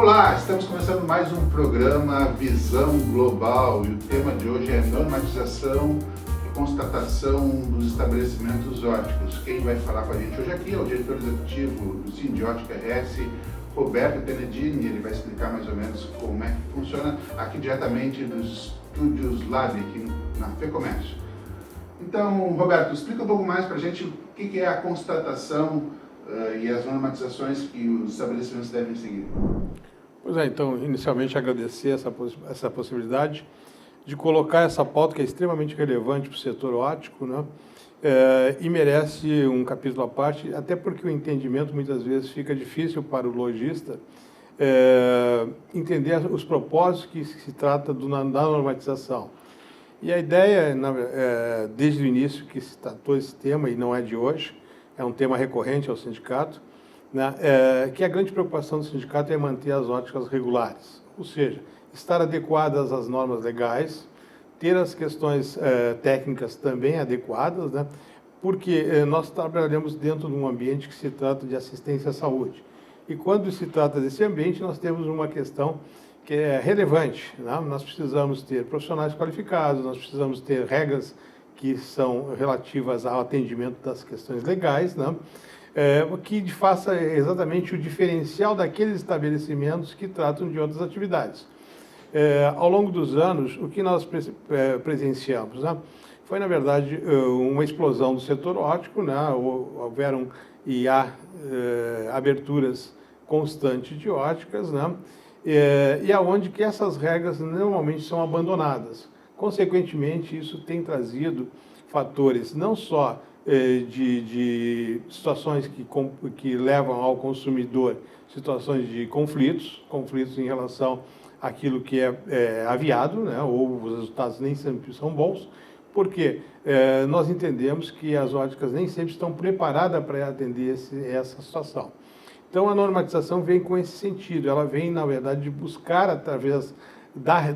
Olá, estamos começando mais um programa Visão Global e o tema de hoje é normatização e constatação dos estabelecimentos óticos. Quem vai falar com a gente hoje aqui é o diretor executivo do Sindiótica RS, Roberto Tenedini. Ele vai explicar mais ou menos como é que funciona aqui diretamente dos estúdios Lab, aqui na FEComércio. Então, Roberto, explica um pouco mais para a gente o que é a constatação e as normatizações que os estabelecimentos devem seguir. Pois é, então, inicialmente agradecer essa possibilidade de colocar essa pauta que é extremamente relevante para o setor óptico, né? E merece um capítulo à parte, até porque o entendimento muitas vezes fica difícil para o lojista entender os propósitos que se trata da normatização. E a ideia, desde o início que se tratou esse tema, e não é de hoje, é um tema recorrente ao sindicato, né, que a grande preocupação do sindicato é manter as óticas regulares, ou seja, estar adequadas às normas legais, ter as questões técnicas também adequadas, né, porque nós trabalhamos dentro de um ambiente que se trata de assistência à saúde. E quando se trata desse ambiente, nós temos uma questão que é relevante, né? Nós precisamos ter profissionais qualificados, nós precisamos ter regras que são relativas ao atendimento das questões legais, né? Que faça exatamente o diferencial daqueles estabelecimentos que tratam de outras atividades. Ao longo dos anos, o que nós presenciamos, né, foi, na verdade, uma explosão do setor óptico, né? Houveram e há aberturas constantes de óticas, né? E aonde que essas regras normalmente são abandonadas. Consequentemente, isso tem trazido fatores não só de situações que levam ao consumidor situações de conflitos em relação àquilo que é aviado, né, ou os resultados nem sempre são bons, porque nós entendemos que as óticas nem sempre estão preparadas para atender essa situação. Então, a normatização vem com esse sentido, ela vem, na verdade, de buscar, através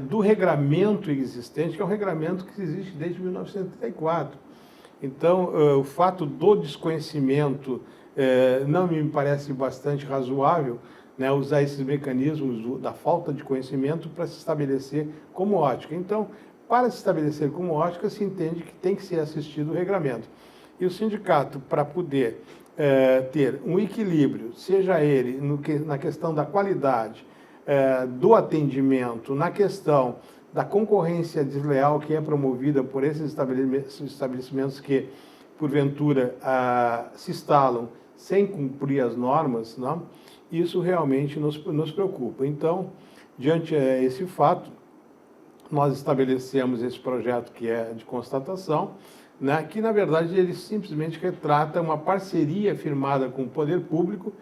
do regramento existente, que é um regramento que existe desde 1934. Então, o fato do desconhecimento não me parece bastante razoável, né, usar esses mecanismos da falta de conhecimento para se estabelecer como ótica. Então, para se estabelecer como ótica, se entende que tem que ser assistido o regramento. E o sindicato, para poder ter um equilíbrio, seja ele na questão da qualidade, do atendimento, na questão da concorrência desleal que é promovida por esses estabelecimentos que, porventura, se instalam sem cumprir as normas, né? Isso realmente nos preocupa. Então, diante desse fato, nós estabelecemos esse projeto que é de constatação, né, que, na verdade, ele simplesmente retrata uma parceria firmada com o poder público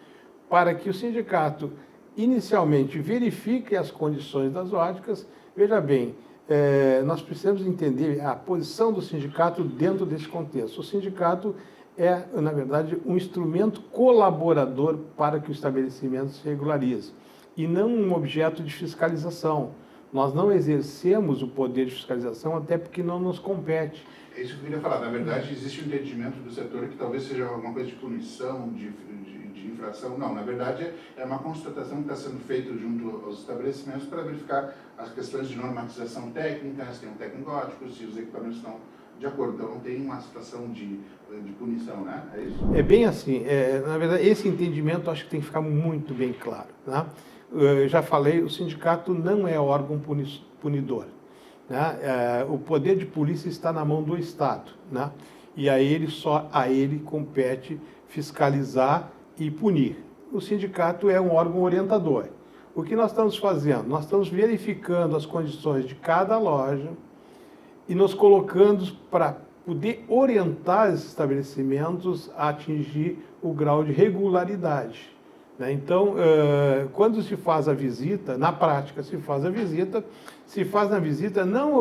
para que o sindicato, inicialmente, verifique as condições das óticas. Veja bem, nós precisamos entender a posição do sindicato dentro desse contexto. O sindicato é, na verdade, um instrumento colaborador para que o estabelecimento se regularize, e não um objeto de fiscalização. Nós não exercemos o poder de fiscalização, até porque não nos compete. É isso que eu queria falar. Na verdade, existe um entendimento do setor que talvez seja alguma coisa de punição, de infração. Não, na verdade, é uma constatação que está sendo feita junto aos estabelecimentos para verificar as questões de normatização técnica, se tem um técnico óptico, se os equipamentos estão de acordo. Então, não tem uma situação de punição, né? É isso? É bem assim. Na verdade, esse entendimento acho que tem que ficar muito bem claro, né? Eu já falei, o sindicato não é órgão punidor, né? O poder de polícia está na mão do Estado, né? E só a ele compete fiscalizar e punir. O sindicato é um órgão orientador. O que nós estamos fazendo? Nós estamos verificando as condições de cada loja e nos colocando para poder orientar esses estabelecimentos a atingir o grau de regularidade, né? Então, quando se faz a visita, na prática se faz a visita não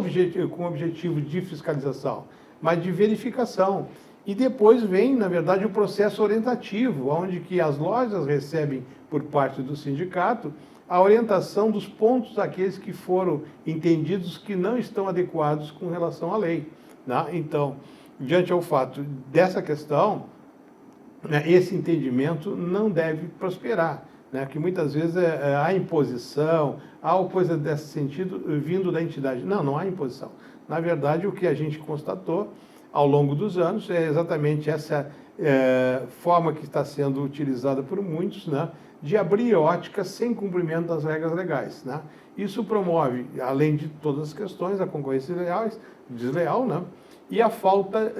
com o objetivo de fiscalização, mas de verificação. E depois vem, na verdade, o processo orientativo, onde que as lojas recebem, por parte do sindicato, a orientação dos pontos aqueles que foram entendidos que não estão adequados com relação à lei, né? Então, diante ao fato dessa questão, né, esse entendimento não deve prosperar, né? Que muitas vezes há imposição, há coisa desse sentido vindo da entidade. Não, não há imposição. Na verdade, o que a gente constatou ao longo dos anos é exatamente essa forma que está sendo utilizada por muitos, né, de abrir óticas sem cumprimento das regras legais, né? Isso promove, além de todas as questões, a concorrência desleal, né? E a falta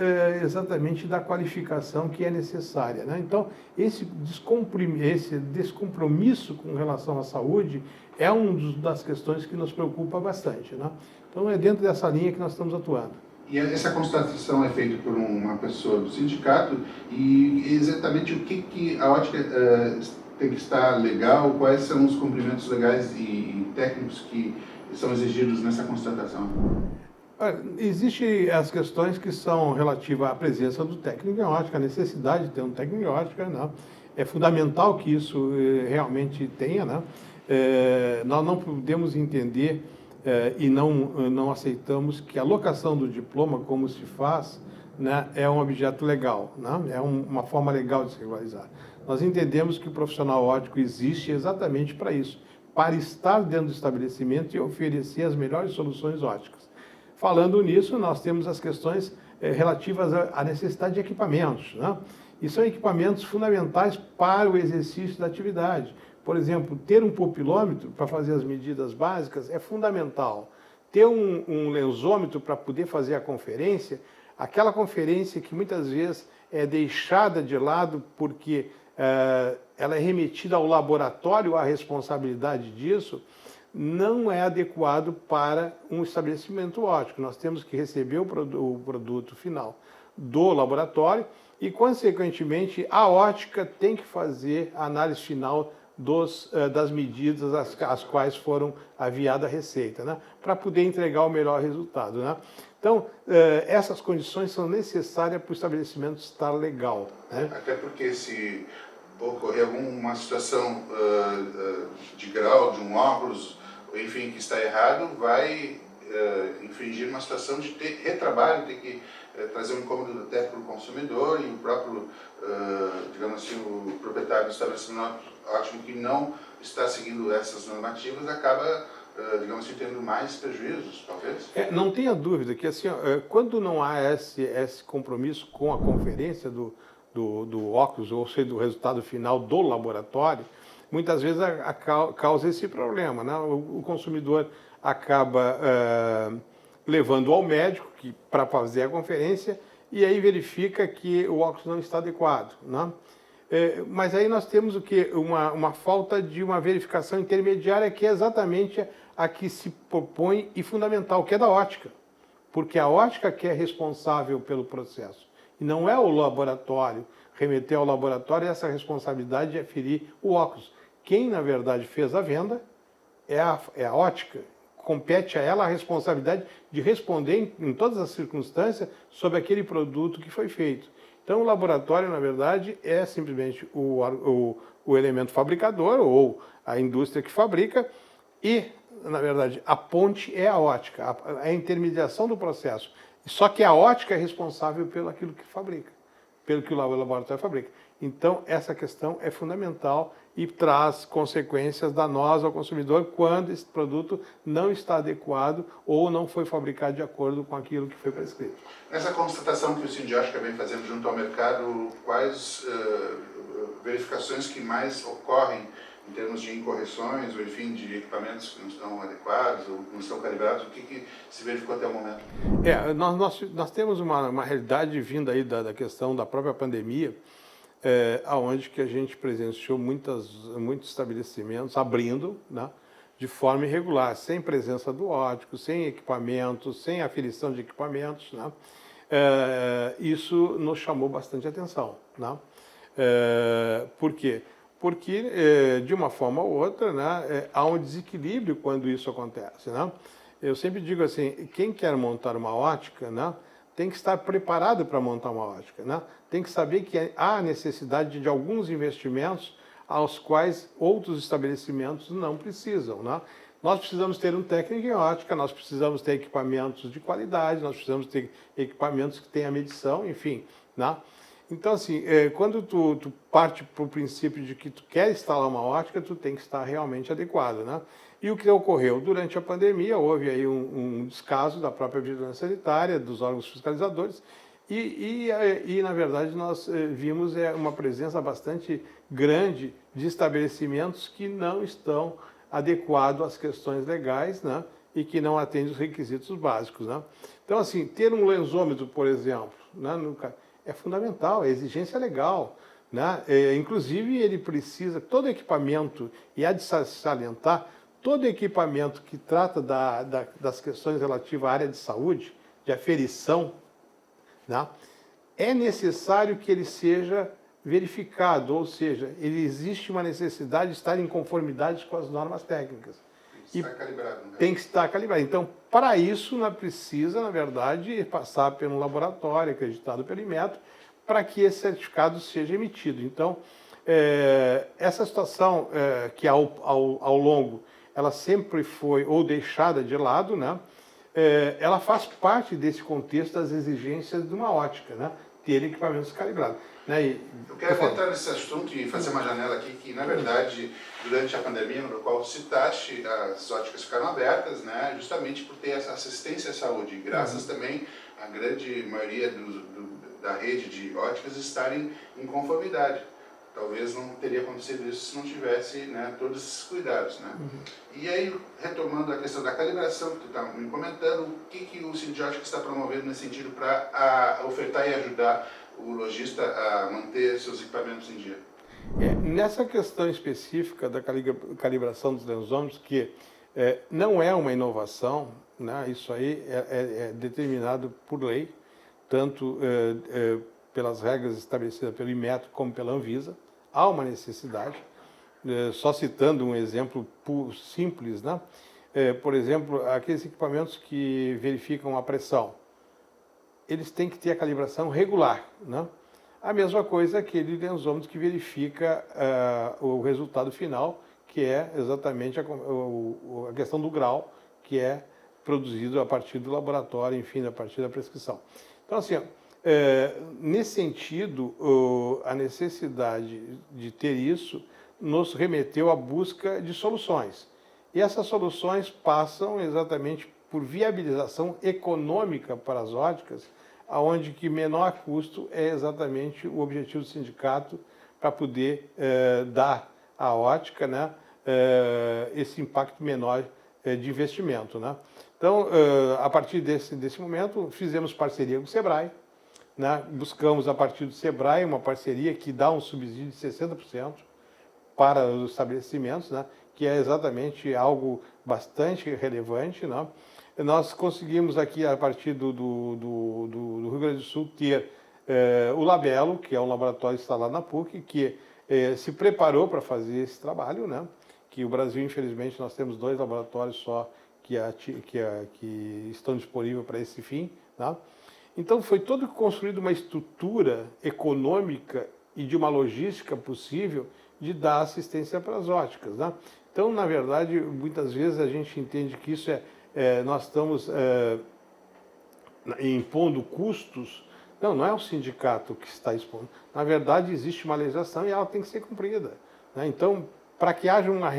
exatamente da qualificação que é necessária, né? Então, esse descompromisso com relação à saúde é uma das questões que nos preocupa bastante, né? Então, é dentro dessa linha que nós estamos atuando. E essa constatação é feita por uma pessoa do sindicato, e exatamente o que a ótica tem que estar legal, quais são os cumprimentos legais e técnicos que são exigidos nessa constatação? Existem as questões que são relativas à presença do técnico em ótica, a necessidade de ter um técnico em ótica, né? É fundamental que isso realmente tenha, né? Nós não podemos entender e não aceitamos que a locação do diploma, como se faz, né, é um objeto legal, né? É uma forma legal de se regularizar. Nós entendemos que o profissional óptico existe exatamente para isso, para estar dentro do estabelecimento e oferecer as melhores soluções ópticas. Falando nisso, nós temos as questões relativas à necessidade de equipamentos, né? E são equipamentos fundamentais para o exercício da atividade. Por exemplo, ter um pupilômetro para fazer as medidas básicas é fundamental. Ter um lensômetro para poder fazer a conferência, aquela conferência que muitas vezes é deixada de lado porque ela é remetida ao laboratório, a responsabilidade disso, não é adequado para um estabelecimento óptico. Nós temos que receber o produto final do laboratório e, consequentemente, a ótica tem que fazer a análise final das medidas às quais foram aviada a receita, né? Para poder entregar o melhor resultado, né? Então, essas condições são necessárias para o estabelecimento estar legal, né? Até porque se ocorrer alguma situação de grau, de um óculos, enfim, que está errado, vai infringir uma situação de ter retrabalho, ter que trazer um incômodo até para o consumidor, e o próprio, digamos assim, o proprietário do estabelecimento óptico que não está seguindo essas normativas acaba, digamos assim, tendo mais prejuízos, talvez? Não tenha dúvida que, assim, quando não há esse compromisso com a conferência do óculos, ou seja, do resultado final do laboratório, muitas vezes causa esse problema, né? O consumidor acaba levando ao médico para fazer a conferência e aí verifica que o óculos não está adequado, né? Mas aí nós temos o quê? Uma falta de uma verificação intermediária, que é exatamente a que se propõe e fundamental, que é da ótica. Porque a ótica que é responsável pelo processo. E não é o laboratório, remeter ao laboratório essa responsabilidade de aferir o óculos. Quem, na verdade, fez a venda é a ótica. Compete a ela a responsabilidade de responder em todas as circunstâncias sobre aquele produto que foi feito. Então, o laboratório, na verdade, é simplesmente o elemento fabricador ou a indústria que fabrica e, na verdade, a ponte é a ótica, a intermediação do processo. Só que a ótica é responsável pelo aquilo que fabrica, pelo que o laboratório fabrica. Então, essa questão é fundamental e traz consequências danosas ao consumidor quando esse produto não está adequado ou não foi fabricado de acordo com aquilo que foi prescrito. Nessa constatação que o Sindiótica vem fazendo junto ao mercado, quais verificações que mais ocorrem em termos de incorreções, ou enfim, de equipamentos que não estão adequados ou não estão calibrados? O que se verificou até o momento? Nós temos uma realidade vinda aí da questão da própria pandemia, onde que a gente presenciou muitos estabelecimentos abrindo, né, de forma irregular, sem presença do óptico, sem equipamentos, sem aferição de equipamentos, né? Isso nos chamou bastante atenção, né? Por quê? Porque, de uma forma ou outra, né, há um desequilíbrio quando isso acontece, né? Eu sempre digo assim, quem quer montar uma ótica, né, tem que estar preparado para montar uma ótica, né? Tem que saber que há necessidade de alguns investimentos aos quais outros estabelecimentos não precisam, né? Nós precisamos ter um técnico em ótica, nós precisamos ter equipamentos de qualidade, nós precisamos ter equipamentos que tenham medição, enfim, né? Então, assim, quando tu parte para o princípio de que tu quer instalar uma ótica, tu tem que estar realmente adequado, né? E o que ocorreu? Durante a pandemia, houve aí um descaso da própria vigilância sanitária, dos órgãos fiscalizadores, na verdade, nós vimos uma presença bastante grande de estabelecimentos que não estão adequados às questões legais, né? E que não atendem os requisitos básicos, né? Então, assim, ter um lensômetro, por exemplo, né, é fundamental, é exigência legal, né? Inclusive, ele precisa, todo equipamento, e há de salientar, todo equipamento que trata das questões relativas à área de saúde, de aferição, né, é necessário que ele seja verificado, ou seja, existe uma necessidade de estar em conformidade com as normas técnicas. Está calibrado, né? Tem que estar calibrado. Então, para isso, precisa, na verdade, passar por um laboratório acreditado pelo Inmetro para que esse certificado seja emitido. Então, essa situação que ao longo ela sempre foi ou deixada de lado, né? Ela faz parte desse contexto das exigências de uma ótica, né? Ter equipamentos calibrados. Né? Eu quero entrar nesse assunto e fazer uma janela aqui que, na verdade, durante a pandemia, no qual citaste, as óticas ficaram abertas, né? Justamente por ter essa assistência à saúde, graças também à grande maioria da rede de óticas estarem em conformidade. Talvez não teria acontecido isso se não tivesse, né, todos esses cuidados, né? E aí, retomando a questão da calibração que tu está me comentando, o que o Sindiótica está promovendo nesse sentido para ofertar e ajudar o lojista a manter seus equipamentos em dia? Nessa questão específica da calibração dos lensômetros, que não é uma inovação, né? Isso aí é determinado por lei, tanto pelas regras estabelecidas pelo Inmetro como pela Anvisa. Há uma necessidade, só citando um exemplo simples, né? Por exemplo, aqueles equipamentos que verificam a pressão, eles têm que ter a calibração regular, né? A mesma coisa aquele lensômetro que verifica o resultado final, que é exatamente a questão do grau, que é produzido a partir do laboratório, enfim, a partir da prescrição. Então, assim, nesse sentido, a necessidade de ter isso nos remeteu à busca de soluções. E essas soluções passam exatamente por viabilização econômica para as óticas, aonde que menor custo é exatamente o objetivo do sindicato para poder dar à ótica, né, esse impacto menor de investimento, né? Então, a partir desse momento, fizemos parceria com o Sebrae, né? Buscamos, a partir do Sebrae, uma parceria que dá um subsídio de 60% para os estabelecimentos, né? Que é exatamente algo bastante relevante, né? Nós conseguimos aqui, a partir do Rio Grande do Sul, ter o Labelo, que é um laboratório instalado na PUC, que se preparou para fazer esse trabalho, né? Que o Brasil, infelizmente, nós temos 2 laboratórios só que estão disponíveis para esse fim, né? Então, foi todo construído uma estrutura econômica e de uma logística possível de dar assistência para as óticas, né? Então, na verdade, muitas vezes a gente entende que isso nós estamos impondo custos. Não é o sindicato que está expondo. Na verdade, existe uma legislação e ela tem que ser cumprida, né? Então, para que haja uma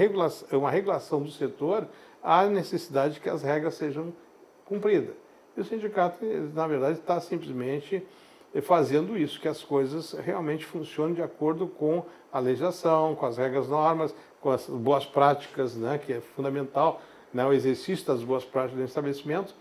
regulação do setor, há necessidade que as regras sejam cumpridas. E o sindicato, na verdade, está simplesmente fazendo isso, que as coisas realmente funcionem de acordo com a legislação, com as regras, normas, com as boas práticas, né, que é fundamental, né, o exercício das boas práticas do estabelecimento,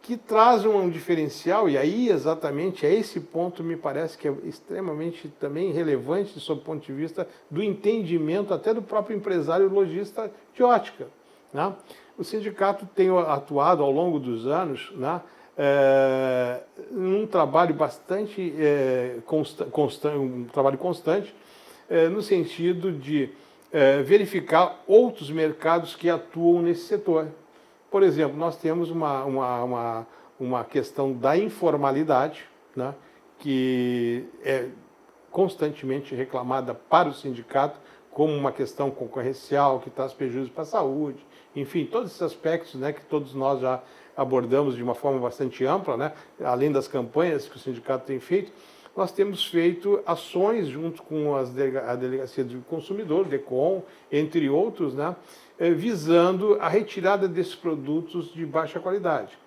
que traz um diferencial, e aí exatamente é esse ponto, me parece que é extremamente também relevante sob o ponto de vista do entendimento até do próprio empresário lojista de ótica, né? O sindicato tem atuado ao longo dos anos, né, num trabalho bastante constante, no sentido de verificar outros mercados que atuam nesse setor. Por exemplo, nós temos uma questão da informalidade, né, que é constantemente reclamada para o sindicato como uma questão concorrencial que traz prejuízo para a saúde, enfim, todos esses aspectos, né, que todos nós já abordamos de uma forma bastante ampla, né, além das campanhas que o sindicato tem feito, nós temos feito ações junto com a Delegacia do Consumidor, DECOM, entre outros, né, visando a retirada desses produtos de baixa qualidade.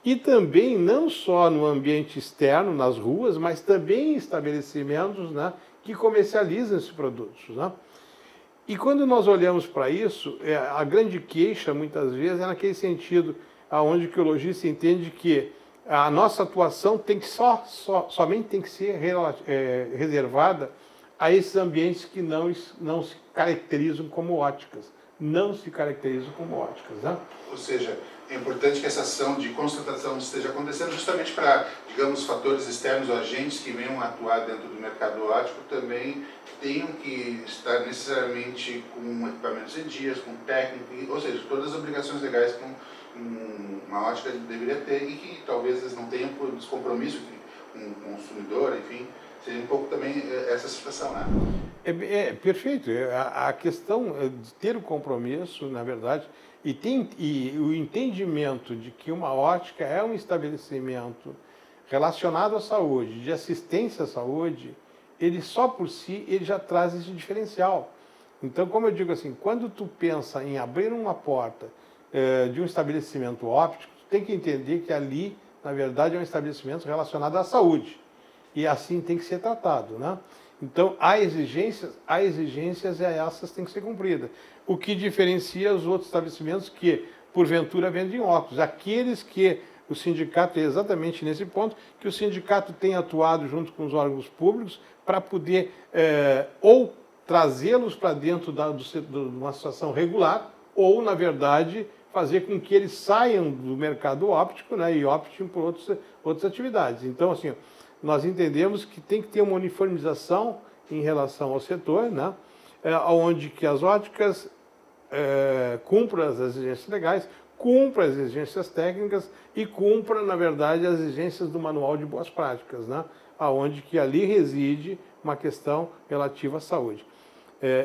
E também, não só no ambiente externo, nas ruas, mas também em estabelecimentos, né, que comercializam esses produtos. Né? E quando nós olhamos para isso, a grande queixa, muitas vezes, é naquele sentido onde que o lojista entende que a nossa atuação tem que somente tem que ser reservada a esses ambientes que não se caracterizam como óticas. Não se caracterizam como óticas. Né? Ou seja, é importante que essa ação de constatação esteja acontecendo justamente para, digamos, fatores externos ou agentes que venham atuar dentro do mercado óptico também tenham que estar necessariamente com equipamentos em dias, com técnico, ou seja, todas as obrigações legais que uma ótica deveria ter e que talvez eles não tenham por descompromisso com o consumidor, enfim, seria um pouco também essa situação, né? Perfeito. A questão de ter o compromisso, na verdade, e o entendimento de que uma ótica é um estabelecimento relacionado à saúde, de assistência à saúde, ele só por si ele já traz esse diferencial. Então, como eu digo assim, quando tu pensa em abrir uma porta de um estabelecimento óptico, tu tem que entender que ali, na verdade, é um estabelecimento relacionado à saúde. E assim tem que ser tratado, né? Então, há exigências essas têm que ser cumpridas. O que diferencia os outros estabelecimentos que, porventura, vendem óculos. Aqueles que o sindicato, é exatamente nesse ponto, que o sindicato tem atuado junto com os órgãos públicos para poder ou trazê-los para dentro de uma situação regular, ou, na verdade, fazer com que eles saiam do mercado óptico, né, e optem por outras atividades. Então, assim, nós entendemos que tem que ter uma uniformização em relação ao setor, né, onde que as óticas cumpram as exigências legais, cumpram as exigências técnicas e cumpram, na verdade, as exigências do Manual de Boas Práticas, né, onde que ali reside uma questão relativa à saúde.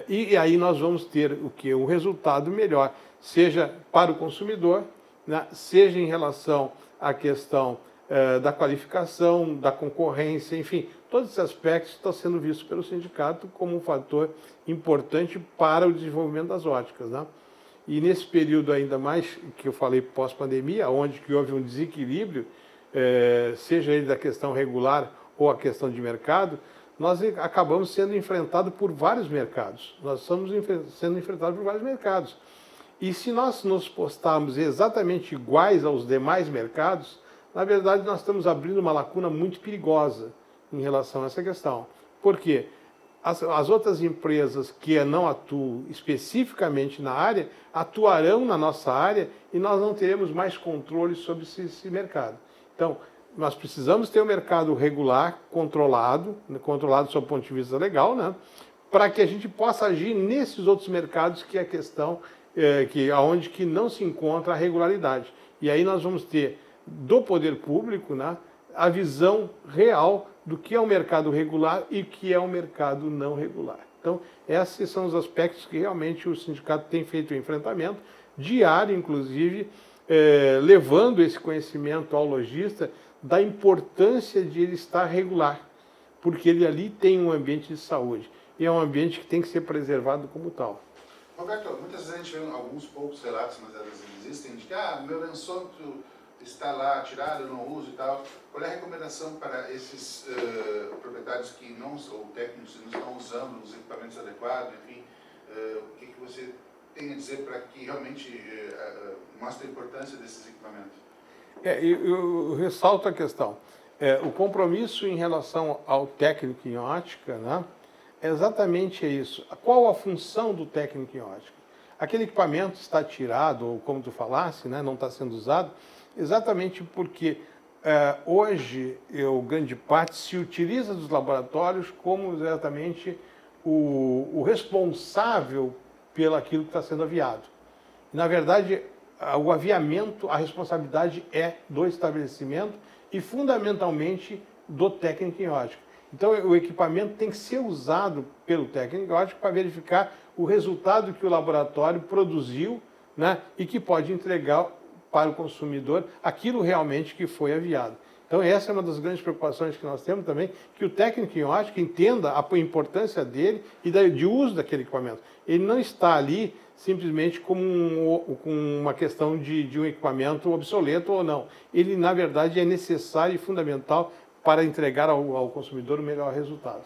E aí nós vamos ter o que? Um resultado melhor, seja para o consumidor, né, seja em relação à questão da qualificação, da concorrência, enfim, todos esses aspectos estão sendo vistos pelo sindicato como um fator importante para o desenvolvimento das óticas. Né? E nesse período ainda mais, que eu falei pós-pandemia, onde que houve um desequilíbrio, seja ele da questão regular ou a questão de mercado, nós acabamos sendo enfrentados por vários mercados. Nós estamos sendo enfrentados por vários mercados. E se nós nos postarmos exatamente iguais aos demais mercados, na verdade nós estamos abrindo uma lacuna muito perigosa em relação a essa questão. Por quê? As outras empresas que não atuam especificamente na área, atuarão na nossa área e nós não teremos mais controle sobre esse mercado. Então, nós precisamos ter um mercado regular, controlado sob o ponto de vista legal, né, para que a gente possa agir nesses outros mercados que é a questão, onde que não se encontra a regularidade. E aí nós vamos ter do poder público, né, a visão real do que é o mercado regular e o que é o mercado não regular. Então, esses são os aspectos que realmente o sindicato tem feito o enfrentamento, diário, inclusive, levando esse conhecimento ao lojista da importância de ele estar regular, porque ele ali tem um ambiente de saúde, e é um ambiente que tem que ser preservado como tal. Roberto, muitas vezes a gente vê alguns poucos relatos, mas elas existem, de que meu lençômetro está lá tirado, eu não uso e tal. Qual é a recomendação para esses proprietários que não, ou técnicos que não estão usando os equipamentos adequados, enfim, o que você tem a dizer para que realmente mostre a importância desses equipamentos? Eu ressalto a questão. O compromisso em relação ao técnico em ótica, né, é exatamente isso. Qual a função do técnico em ótica? Aquele equipamento está tirado, ou como tu falasse, né, não está sendo usado, exatamente porque hoje, grande parte, se utiliza dos laboratórios como exatamente o responsável pelo aquilo que está sendo aviado. Na verdade, o aviamento, a responsabilidade é do estabelecimento e, fundamentalmente, do técnico em ótica. Então, o equipamento tem que ser usado pelo técnico em ótica para verificar o resultado que o laboratório produziu, né, e que pode entregar para o consumidor aquilo realmente que foi aviado. Então, essa é uma das grandes preocupações que nós temos também, que o técnico em ótica entenda a importância dele e de uso daquele equipamento. Ele não está ali simplesmente como uma questão de um equipamento obsoleto ou não. Ele, na verdade, é necessário e fundamental para entregar ao consumidor o melhor resultado.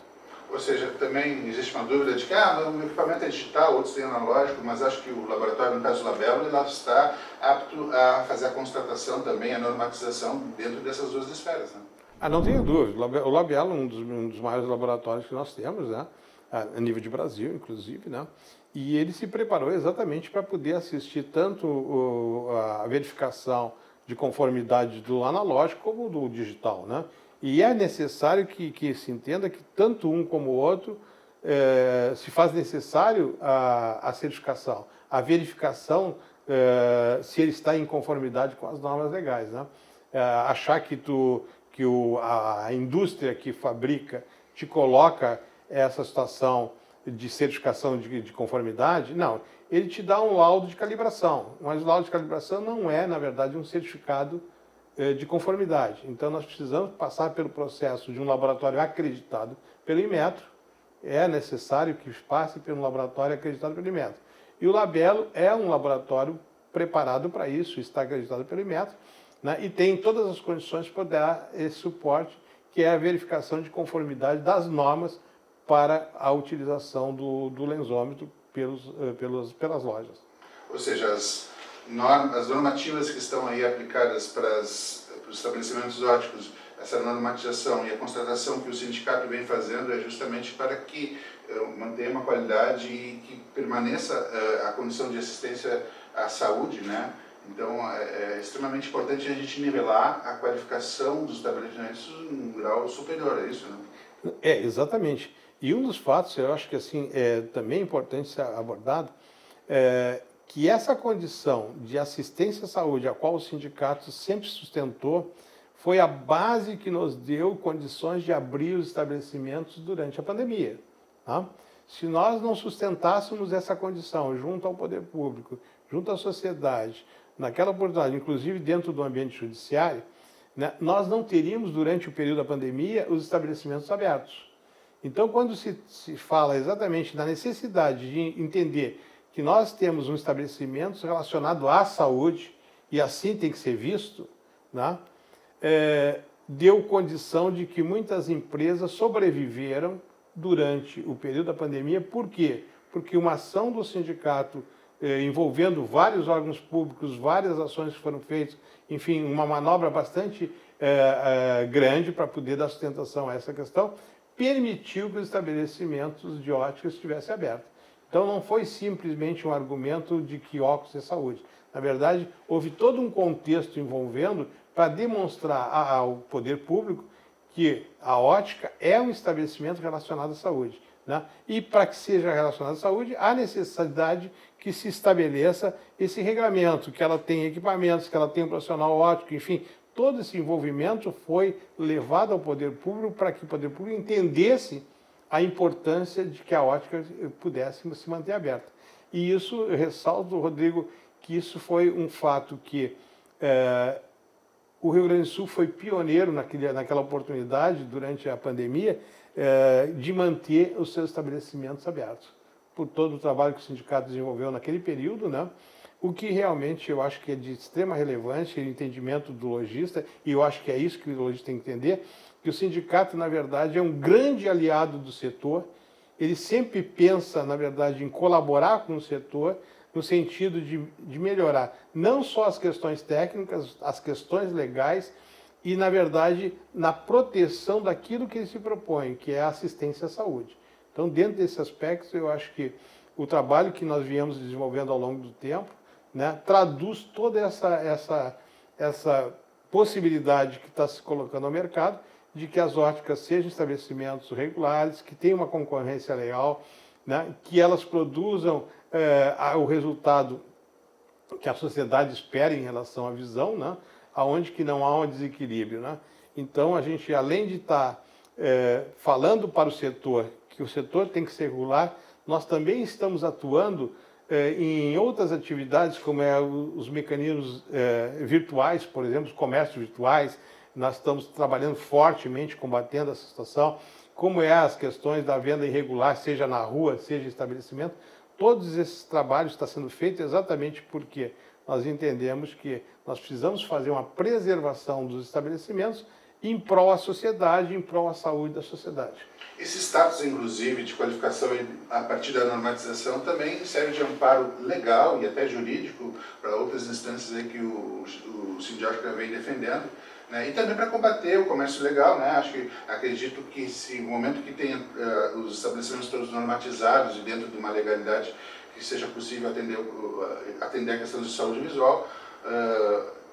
Ou seja, também existe uma dúvida de que o meu equipamento é digital, outros têm analógico, mas acho que o laboratório, no caso do Labelo, ele está apto a fazer a constatação também, a normatização dentro dessas duas esferas, né? Não tenho dúvida. O Labelo é um dos maiores laboratórios que nós temos, né? A nível de Brasil, inclusive, né? E ele se preparou exatamente para poder assistir tanto a verificação de conformidade do analógico como do digital, né? E é necessário que se entenda que tanto um como o outro se faz necessário a certificação, a verificação se ele está em conformidade com as normas legais, né? Achar que a indústria que fabrica te coloca essa situação de certificação de conformidade, não. Ele te dá um laudo de calibração, mas o laudo de calibração não é, na verdade, um certificado de conformidade. Então, nós precisamos passar pelo processo de um laboratório acreditado pelo Inmetro. É necessário que passe por um laboratório acreditado pelo Inmetro. E o Labelo é um laboratório preparado para isso, está acreditado pelo Inmetro, né, e tem todas as condições para dar esse suporte, que é a verificação de conformidade das normas para a utilização do lensômetro pelas lojas. Ou seja, as normativas que estão aí aplicadas para os estabelecimentos ópticos, essa normatização e a constatação que o sindicato vem fazendo é justamente para que mantenha uma qualidade e que permaneça a condição de assistência à saúde, né? Então, é extremamente importante a gente nivelar a qualificação dos estabelecimentos em um grau superior, é isso, né? Exatamente. E um dos fatos, eu acho que assim, também importante ser abordado, que essa condição de assistência à saúde, a qual o sindicato sempre sustentou, foi a base que nos deu condições de abrir os estabelecimentos durante a pandemia. Tá? Se nós não sustentássemos essa condição junto ao poder público, junto à sociedade, naquela oportunidade, inclusive dentro do ambiente judiciário, né, nós não teríamos, durante o período da pandemia, os estabelecimentos abertos. Então, quando se fala exatamente da necessidade de entender que nós temos um estabelecimento relacionado à saúde, e assim tem que ser visto, né, deu condição de que muitas empresas sobreviveram durante o período da pandemia. Por quê? Porque uma ação do sindicato envolvendo vários órgãos públicos, várias ações que foram feitas, enfim, uma manobra bastante grande para poder dar sustentação a essa questão, permitiu que os estabelecimentos de ótica estivessem abertos. Então, não foi simplesmente um argumento de que óculos é saúde. Na verdade, houve todo um contexto envolvendo para demonstrar ao poder público que a ótica é um estabelecimento relacionado à saúde, né? E para que seja relacionado à saúde, há necessidade que se estabeleça esse regramento, que ela tenha equipamentos, que ela tenha um profissional óptico, enfim, todo esse envolvimento foi levado ao poder público para que o poder público entendesse a importância de que a ótica pudesse se manter aberta. E isso, eu ressalto, Rodrigo, que isso foi um fato que o Rio Grande do Sul foi pioneiro naquela oportunidade, durante a pandemia, de manter os seus estabelecimentos abertos, por todo o trabalho que o sindicato desenvolveu naquele período, né? O que realmente eu acho que é de extrema relevância, o entendimento do lojista, e eu acho que é isso que o lojista tem que entender, que o sindicato, na verdade, é um grande aliado do setor, ele sempre pensa, na verdade, em colaborar com o setor, no sentido de melhorar não só as questões técnicas, as questões legais, e, na verdade, na proteção daquilo que ele se propõe, que é a assistência à saúde. Então, dentro desse aspecto, eu acho que o trabalho que nós viemos desenvolvendo ao longo do tempo, né, traduz toda essa possibilidade que está se colocando ao mercado, de que as óticas sejam estabelecimentos regulares, que tenham uma concorrência leal, né, que elas produzam o resultado que a sociedade espera em relação à visão, né, aonde que não há um desequilíbrio, né? Então, a gente, além de estar falando para o setor que o setor tem que ser regular, nós também estamos atuando em outras atividades, como os mecanismos virtuais, por exemplo, os comércios virtuais, nós estamos trabalhando fortemente, combatendo essa situação, como as questões da venda irregular, seja na rua, seja em estabelecimento. Todos esses trabalhos estão sendo feitos exatamente porque nós entendemos que nós precisamos fazer uma preservação dos estabelecimentos em prol à sociedade, em prol à saúde da sociedade. Esse status, inclusive, de qualificação a partir da normatização também serve de amparo legal e até jurídico para outras instâncias aí que o Sindiótica vem defendendo, né? E também para combater o comércio ilegal, né? Acredito que no momento que tenha os estabelecimentos todos normatizados e dentro de uma legalidade que seja possível atender a questão de saúde visual,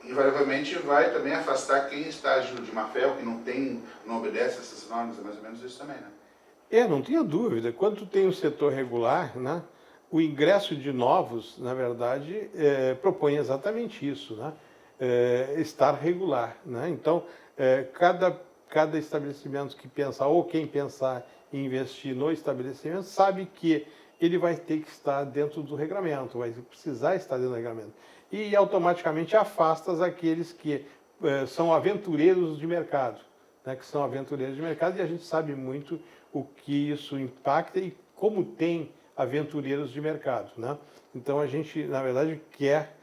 invariavelmente vai também afastar quem está agindo de má fé ou que não obedece a essas normas, é mais ou menos isso também, né? Não tenha dúvida. Quando tem um setor regular, né, o ingresso de novos, na verdade, propõe exatamente isso, né? Estar regular, né? Então, cada estabelecimento que pensa, ou quem pensar em investir no estabelecimento, sabe que ele vai ter que estar dentro do regramento, vai precisar estar dentro do regramento. E automaticamente afasta aqueles que são aventureiros de mercado, né? Que são aventureiros de mercado, e a gente sabe muito o que isso impacta e como tem aventureiros de mercado, né? Então a gente, na verdade, quer,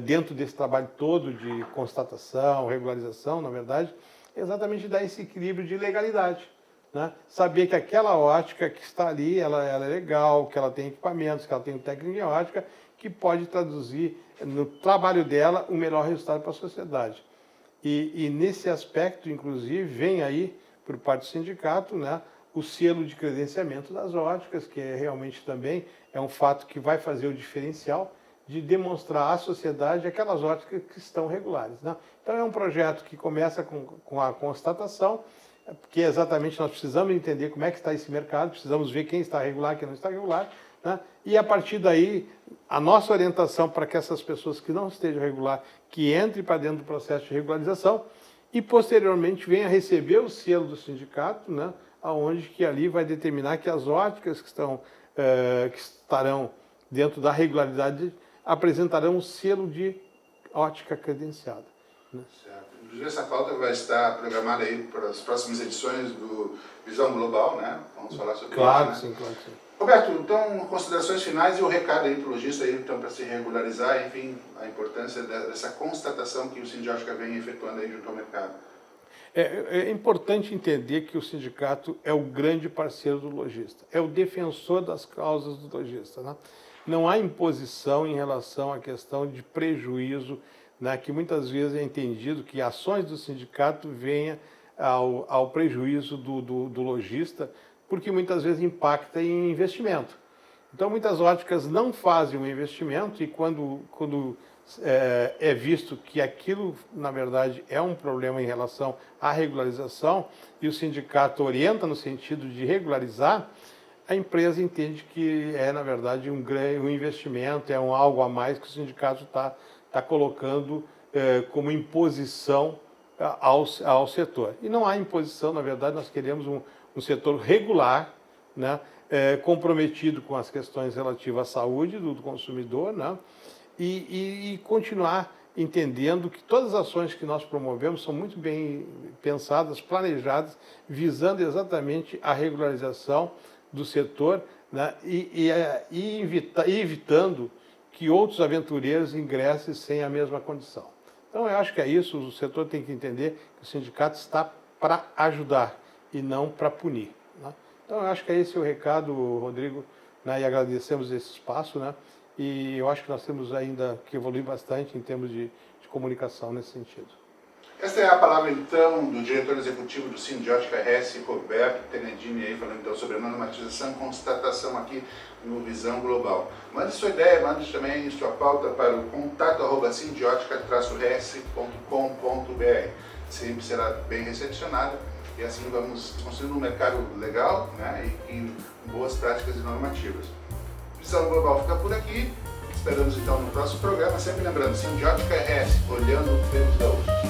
dentro desse trabalho todo de constatação, regularização, na verdade, exatamente dar esse equilíbrio de legalidade, né? Saber que aquela ótica que está ali, ela é legal, que ela tem equipamentos, que ela tem técnica de ótica, que pode traduzir no trabalho dela o melhor resultado para a sociedade. E nesse aspecto, inclusive, vem aí, por parte do sindicato, né, o selo de credenciamento das óticas, que realmente também é um fato que vai fazer o diferencial de demonstrar à sociedade aquelas óticas que estão regulares, né? Então é um projeto que começa com a constatação, porque exatamente nós precisamos entender como é que está esse mercado, precisamos ver quem está regular, quem não está regular, né? E a partir daí, a nossa orientação para que essas pessoas que não estejam regular, que entrem para dentro do processo de regularização e posteriormente venham a receber o selo do sindicato, né? Onde que ali vai determinar que as óticas que estarão dentro da regularidade apresentarão um selo de ótica credenciada, né? Certo. Inclusive essa pauta vai estar programada aí para as próximas edições do Visão Global, né? Vamos falar sobre isso, né? Claro que sim. Roberto, então, considerações finais e o recado aí para o lojista aí, então, para se regularizar, enfim, a importância dessa constatação que o Sindiótica vem efetuando aí junto ao mercado. É importante entender que o sindicato é o grande parceiro do lojista, é o defensor das causas do lojista, né? Não há imposição em relação à questão de prejuízo, né, que muitas vezes é entendido que ações do sindicato venham ao prejuízo do lojista, porque muitas vezes impacta em investimento. Então, muitas óticas não fazem um investimento e quando é visto que aquilo, na verdade, é um problema em relação à regularização e o sindicato orienta no sentido de regularizar, a empresa entende que na verdade, um investimento, algo a mais que o sindicato está colocando como imposição ao setor. E não há imposição, na verdade, nós queremos um setor regular, né, comprometido com as questões relativas à saúde do consumidor, né, e continuar entendendo que todas as ações que nós promovemos são muito bem pensadas, planejadas, visando exatamente a regularização do setor, né, e evitando que outros aventureiros ingressem sem a mesma condição. Então, eu acho que é isso, o setor tem que entender que o sindicato está para ajudar e não para punir, né? Então, eu acho que esse é o recado, Rodrigo, né, e agradecemos esse espaço, né, e eu acho que nós temos ainda que evoluir bastante em termos de comunicação nesse sentido. Esta é a palavra, então, do diretor executivo do Sindiótica RS, Roberto Tenedini, aí, falando então sobre a normatização e constatação aqui no Visão Global. Mande sua ideia, mande também sua pauta para o contato@sindiotica-rs.com.br. Sempre será bem recepcionada e assim vamos construindo um mercado legal, né, e com boas práticas e normativas. Visão Global fica por aqui. Esperamos então no próximo programa, sempre lembrando, Sindiótica RS, olhando pelos gaúchos.